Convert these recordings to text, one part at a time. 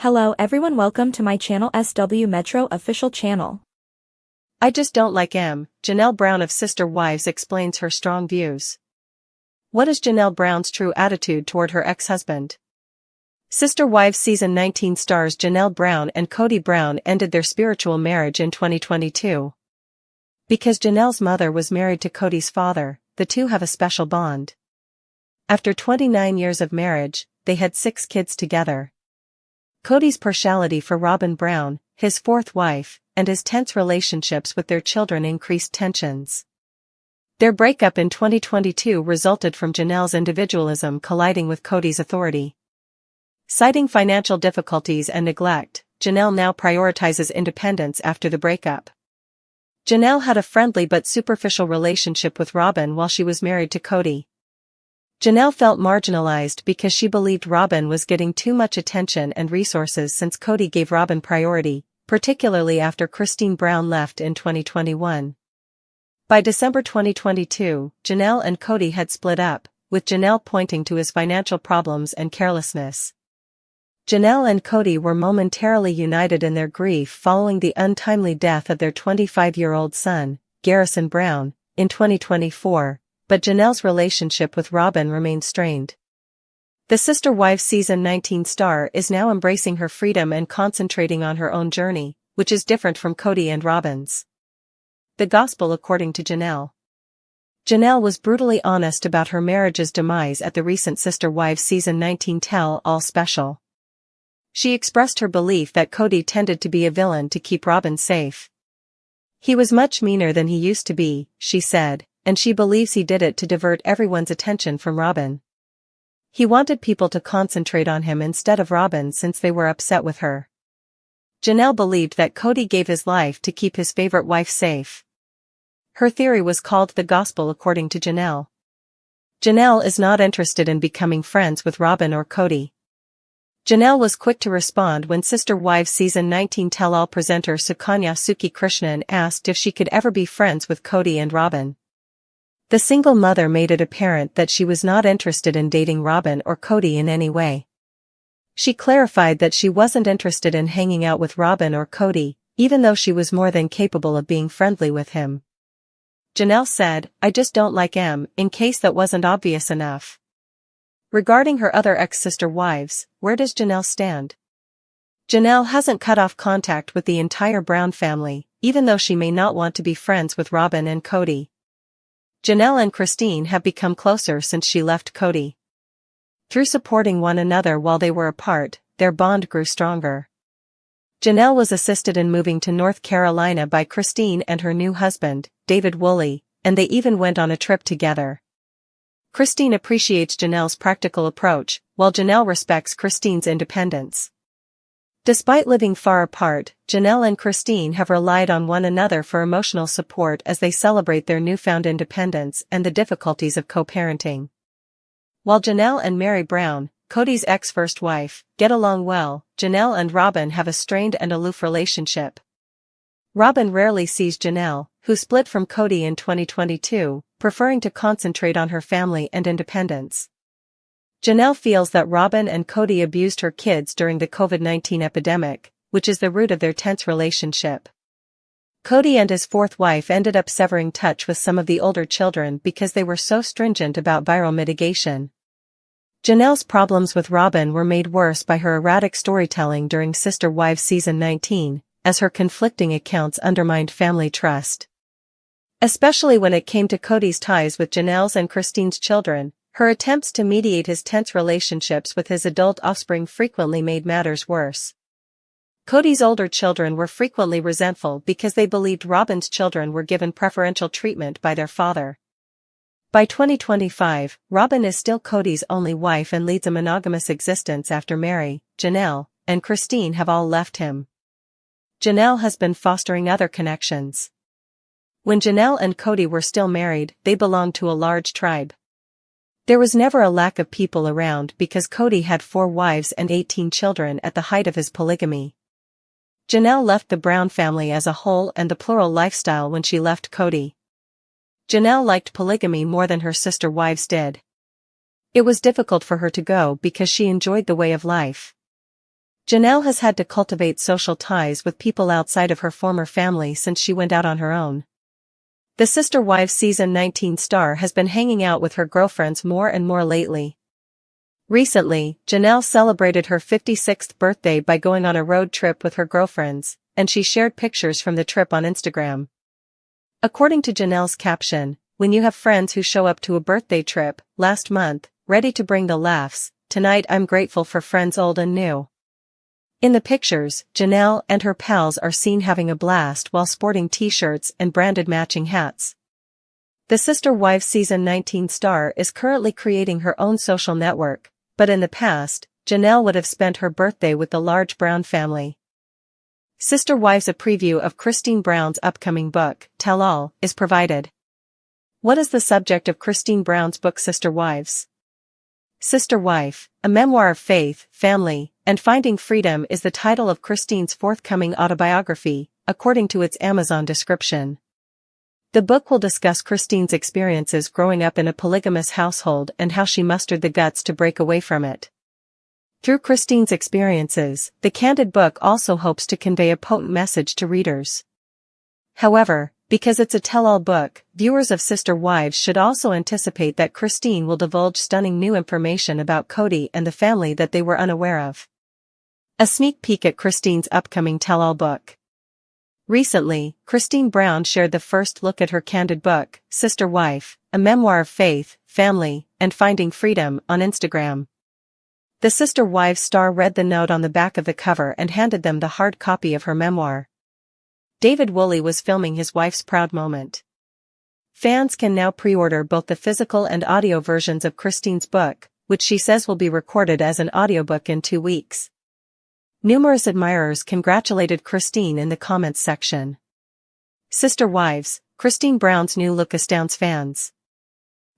Hello everyone, welcome to my channel SW Metro official channel. I just don't like Janelle Brown of Sister Wives explains her strong views. What is Janelle Brown's true attitude toward her ex-husband? Sister Wives Season 19 stars Janelle Brown and Kody Brown ended their spiritual marriage in 2022. Because Janelle's mother was married to Kody's father, the two have a special bond. After 29 years of marriage, they had 6 kids together. Kody's partiality for Robyn Brown, his fourth wife, and his tense relationships with their children increased tensions. Their breakup in 2022 resulted from Janelle's individualism colliding with Kody's authority. Citing financial difficulties and neglect, Janelle now prioritizes independence after the breakup. Janelle had a friendly but superficial relationship with Robyn while she was married to Kody. Janelle felt marginalized because she believed Robyn was getting too much attention and resources since Kody gave Robyn priority, particularly after Christine Brown left in 2021. By December 2022, Janelle and Kody had split up, with Janelle pointing to his financial problems and carelessness. Janelle and Kody were momentarily united in their grief following the untimely death of their 25-year-old son, Garrison Brown, in 2024. But Janelle's relationship with Robyn remained strained. The Sister Wives Season 19 star is now embracing her freedom and concentrating on her own journey, which is different from Kody and Robyn's. The Gospel according to Janelle. Janelle was brutally honest about her marriage's demise at the recent Sister Wives Season 19 Tell-All special. She expressed her belief that Kody tended to be a villain to keep Robyn safe. He was much meaner than he used to be, she said, and she believes he did it to divert everyone's attention from Robyn. He wanted people to concentrate on him instead of Robyn since they were upset with her. Janelle believed that Kody gave his life to keep his favorite wife safe. Her theory was called the Gospel according to Janelle. Janelle is not interested in becoming friends with Robyn or Kody. Janelle was quick to respond when Sister Wives Season 19 Tell-All presenter Sukanya Suki Krishnan asked if she could ever be friends with Kody and Robyn. The single mother made it apparent that she was not interested in dating Robyn or Kody in any way. She clarified that she wasn't interested in hanging out with Robyn or Kody, even though she was more than capable of being friendly with him. Janelle said, "I just don't like in case that wasn't obvious enough." Regarding her other ex-sister wives, where does Janelle stand? Janelle hasn't cut off contact with the entire Brown family, even though she may not want to be friends with Robyn and Kody. Janelle and Christine have become closer since she left Kody. Through supporting one another while they were apart, their bond grew stronger. Janelle was assisted in moving to North Carolina by Christine and her new husband, David Woolley, and they even went on a trip together. Christine appreciates Janelle's practical approach, while Janelle respects Christine's independence. Despite living far apart, Janelle and Christine have relied on one another for emotional support as they celebrate their newfound independence and the difficulties of co-parenting. While Janelle and Meri Brown, Kody's ex-first wife, get along well, Janelle and Robyn have a strained and aloof relationship. Robyn rarely sees Janelle, who split from Kody in 2022, preferring to concentrate on her family and independence. Janelle feels that Robyn and Kody abused her kids during the COVID-19 epidemic, which is the root of their tense relationship. Kody and his fourth wife ended up severing touch with some of the older children because they were so stringent about viral mitigation. Janelle's problems with Robyn were made worse by her erratic storytelling during Sister Wives Season 19, as her conflicting accounts undermined family trust. Especially when it came to Kody's ties with Janelle's and Christine's children, her attempts to mediate his tense relationships with his adult offspring frequently made matters worse. Kody's older children were frequently resentful because they believed Robyn's children were given preferential treatment by their father. By 2025, Robyn is still Kody's only wife and leads a monogamous existence after Meri, Janelle, and Christine have all left him. Janelle has been fostering other connections. When Janelle and Kody were still married, they belonged to a large tribe. There was never a lack of people around because Kody had 4 wives and 18 children at the height of his polygamy. Janelle left the Brown family as a whole and the plural lifestyle when she left Kody. Janelle liked polygamy more than her sister wives did. It was difficult for her to go because she enjoyed the way of life. Janelle has had to cultivate social ties with people outside of her former family since she went out on her own. The Sister Wives Season 19 star has been hanging out with her girlfriends more and more lately. Recently, Janelle celebrated her 56th birthday by going on a road trip with her girlfriends, and she shared pictures from the trip on Instagram. According to Janelle's caption, "When you have friends who show up to a birthday trip, last month, ready to bring the laughs, tonight I'm grateful for friends old and new." In the pictures, Janelle and her pals are seen having a blast while sporting t-shirts and branded matching hats. The Sister Wives Season 19 star is currently creating her own social network, but in the past, Janelle would have spent her birthday with the large Brown family. Sister Wives. A preview of Christine Brown's upcoming book, Tell All, is provided. What is the subject of Christine Brown's book Sister Wives? Sister Wife, a memoir of faith, family, and finding freedom is the title of Christine's forthcoming autobiography, according to its Amazon description. The book will discuss Christine's experiences growing up in a polygamous household and how she mustered the guts to break away from it. Through Christine's experiences, the candid book also hopes to convey a potent message to readers. However, because it's a tell-all book, viewers of Sister Wives should also anticipate that Christine will divulge stunning new information about Kody and the family that they were unaware of. A sneak peek at Christine's upcoming tell-all book. Recently, Christine Brown shared the first look at her candid book, Sister Wife, a memoir of faith, family, and finding freedom, on Instagram. The Sister Wives star read the note on the back of the cover and handed them the hard copy of her memoir. David Woolley was filming his wife's proud moment. Fans can now pre-order both the physical and audio versions of Christine's book, which she says will be recorded as an audiobook in 2 weeks. Numerous admirers congratulated Christine in the comments section. Sister Wives, Christine Brown's new look astounds fans.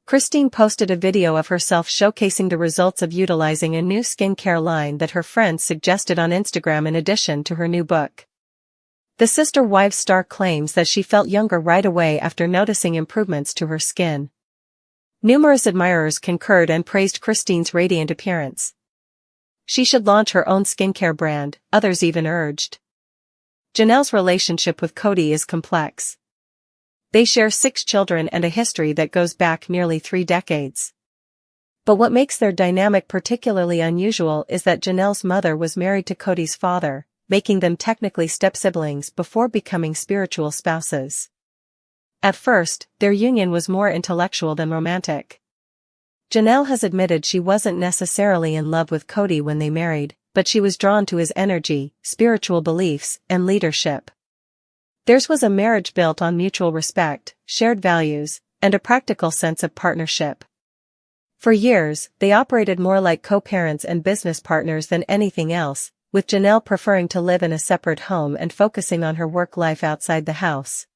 Christine posted a video of herself showcasing the results of utilizing a new skincare line that her friends suggested on Instagram in addition to her new book. The Sister Wives star claims that she felt younger right away after noticing improvements to her skin. Numerous admirers concurred and praised Christine's radiant appearance. She should launch her own skincare brand, others even urged. Janelle's relationship with Kody is complex. They share 6 children and a history that goes back nearly 3 decades. But what makes their dynamic particularly unusual is that Janelle's mother was married to Kody's father, making them technically step-siblings before becoming spiritual spouses. At first, their union was more intellectual than romantic. Janelle has admitted she wasn't necessarily in love with Kody when they married, but she was drawn to his energy, spiritual beliefs, and leadership. Theirs was a marriage built on mutual respect, shared values, and a practical sense of partnership. For years, they operated more like co-parents and business partners than anything else, with Janelle preferring to live in a separate home and focusing on her work life outside the house.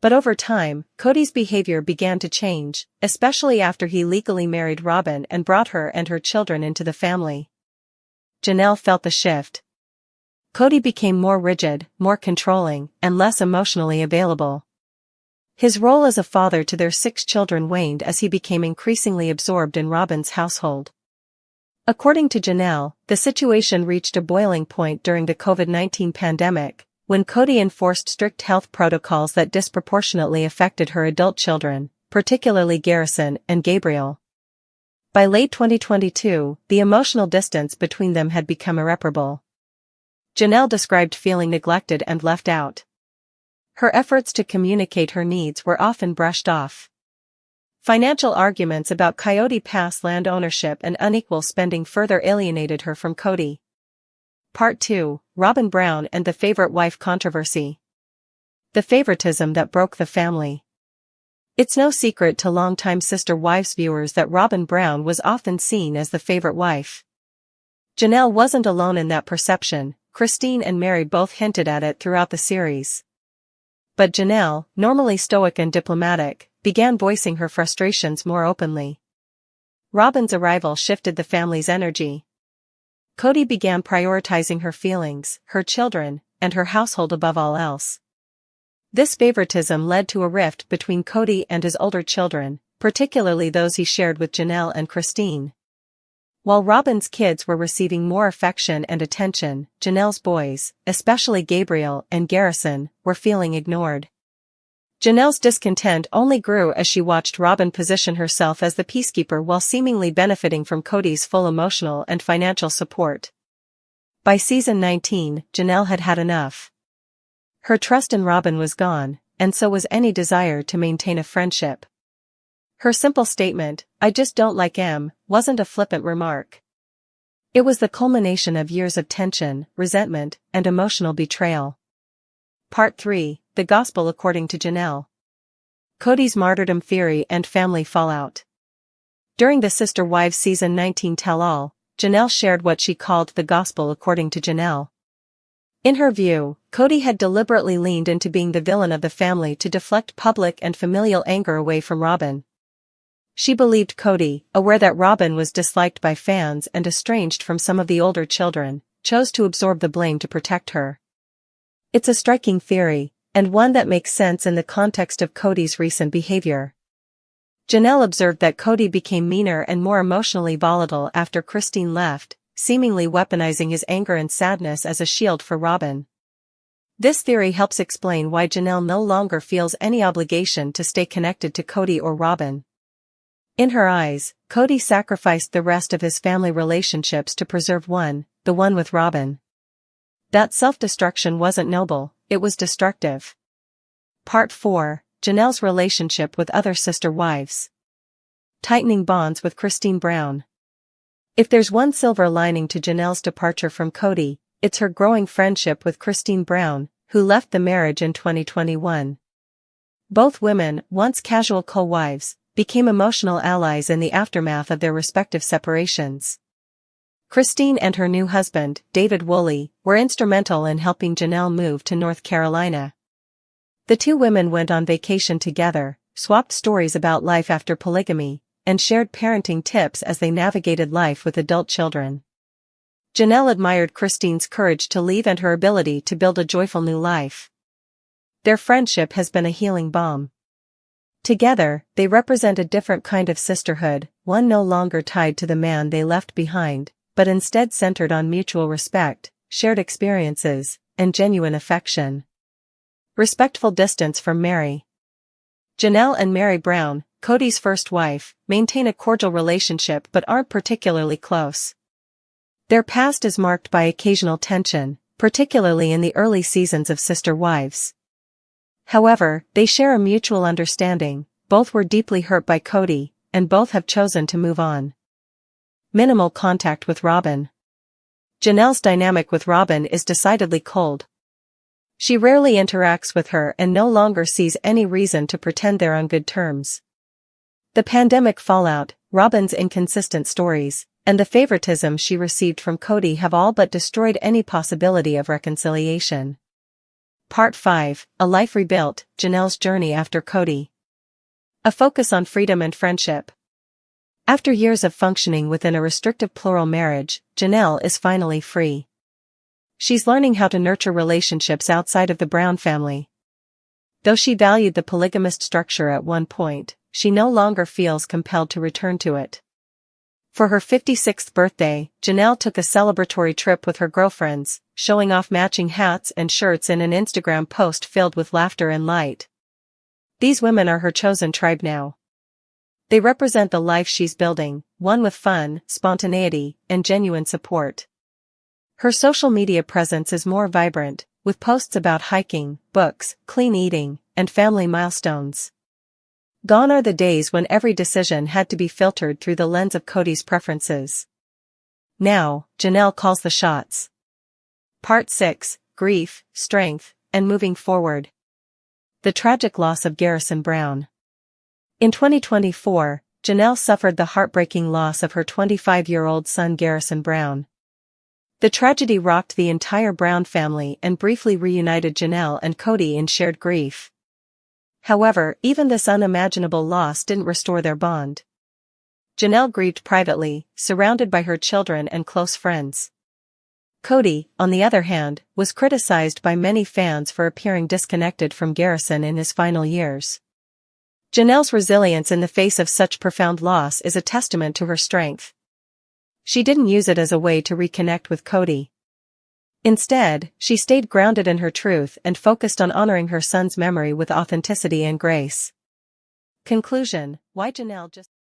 But over time, Kody's behavior began to change, especially after he legally married Robyn and brought her and her children into the family. Janelle felt the shift. Kody became more rigid, more controlling, and less emotionally available. His role as a father to their 6 children waned as he became increasingly absorbed in Robyn's household. According to Janelle, the situation reached a boiling point during the COVID-19 pandemic, when Kody enforced strict health protocols that disproportionately affected her adult children, particularly Garrison and Gabriel. By late 2022, the emotional distance between them had become irreparable. Janelle described feeling neglected and left out. Her efforts to communicate her needs were often brushed off. Financial arguments about Coyote Pass land ownership and unequal spending further alienated her from Kody. Part 2, Robyn Brown and the favorite wife controversy. The favoritism that broke the family. It's no secret to longtime Sister Wives viewers that Robyn Brown was often seen as the favorite wife. Janelle wasn't alone in that perception. Christine and Meri both hinted at it throughout the series. But Janelle, normally stoic and diplomatic, began voicing her frustrations more openly. Robyn's arrival shifted the family's energy. Kody began prioritizing her feelings, her children, and her household above all else. This favoritism led to a rift between Kody and his older children, particularly those he shared with Janelle and Christine. While Robyn's kids were receiving more affection and attention, Janelle's boys, especially Gabriel and Garrison, were feeling ignored. Janelle's discontent only grew as she watched Robyn position herself as the peacekeeper while seemingly benefiting from Kody's full emotional and financial support. By season 19, Janelle had had enough. Her trust in Robyn was gone, and so was any desire to maintain a friendship. Her simple statement, "I just don't like him," wasn't a flippant remark. It was the culmination of years of tension, resentment, and emotional betrayal. Part 3, The Gospel According to Janelle. Kody's martyrdom theory and family fallout. During the Sister Wives season 19 tell-all, Janelle shared what she called the gospel according to Janelle. In her view, Kody had deliberately leaned into being the villain of the family to deflect public and familial anger away from Robyn. She believed Kody, aware that Robyn was disliked by fans and estranged from some of the older children, chose to absorb the blame to protect her. It's a striking theory, and one that makes sense in the context of Kody's recent behavior. Janelle observed that Kody became meaner and more emotionally volatile after Christine left, seemingly weaponizing his anger and sadness as a shield for Robyn. This theory helps explain why Janelle no longer feels any obligation to stay connected to Kody or Robyn. In her eyes, Kody sacrificed the rest of his family relationships to preserve the one with Robyn. That self-destruction wasn't noble, it was destructive. Part 4, Janelle's relationship with other sister wives. Tightening bonds with Christine Brown. If there's one silver lining to Janelle's departure from Kody, it's her growing friendship with Christine Brown, who left the marriage in 2021. Both women, once casual co-wives, became emotional allies in the aftermath of their respective separations. Christine and her new husband, David Woolley, were instrumental in helping Janelle move to North Carolina. The two women went on vacation together, swapped stories about life after polygamy, and shared parenting tips as they navigated life with adult children. Janelle admired Christine's courage to leave and her ability to build a joyful new life. Their friendship has been a healing balm. Together, they represent a different kind of sisterhood, one no longer tied to the man they left behind, but instead centered on mutual respect, shared experiences, and genuine affection. Respectful distance from Meri. Janelle and Meri Brown, Kody's first wife, maintain a cordial relationship but aren't particularly close. Their past is marked by occasional tension, particularly in the early seasons of Sister Wives. However, they share a mutual understanding, both were deeply hurt by Kody, and both have chosen to move on. Minimal contact with Robyn. Janelle's dynamic with Robyn is decidedly cold. She rarely interacts with her and no longer sees any reason to pretend they're on good terms. The pandemic fallout, Robyn's inconsistent stories, and the favoritism she received from Kody have all but destroyed any possibility of reconciliation. Part 5, A Life Rebuilt, Janelle's Journey After Kody. A focus on freedom and friendship. After years of functioning within a restrictive plural marriage, Janelle is finally free. She's learning how to nurture relationships outside of the Brown family. Though she valued the polygamist structure at one point, she no longer feels compelled to return to it. For her 56th birthday, Janelle took a celebratory trip with her girlfriends, showing off matching hats and shirts in an Instagram post filled with laughter and light. These women are her chosen tribe now. They represent the life she's building, one with fun, spontaneity, and genuine support. Her social media presence is more vibrant, with posts about hiking, books, clean eating, and family milestones. Gone are the days when every decision had to be filtered through the lens of Kody's preferences. Now, Janelle calls the shots. Part 6, Grief, Strength, and Moving Forward. The tragic loss of Garrison Brown. In 2024, Janelle suffered the heartbreaking loss of her 25-year-old son Garrison Brown. The tragedy rocked the entire Brown family and briefly reunited Janelle and Kody in shared grief. However, even this unimaginable loss didn't restore their bond. Janelle grieved privately, surrounded by her children and close friends. Kody, on the other hand, was criticized by many fans for appearing disconnected from Garrison in his final years. Janelle's resilience in the face of such profound loss is a testament to her strength. she didn't use it as a way to reconnect with Kody. Instead, she stayed grounded in her truth and focused on honoring her son's memory with authenticity and grace. Conclusion: why Janelle just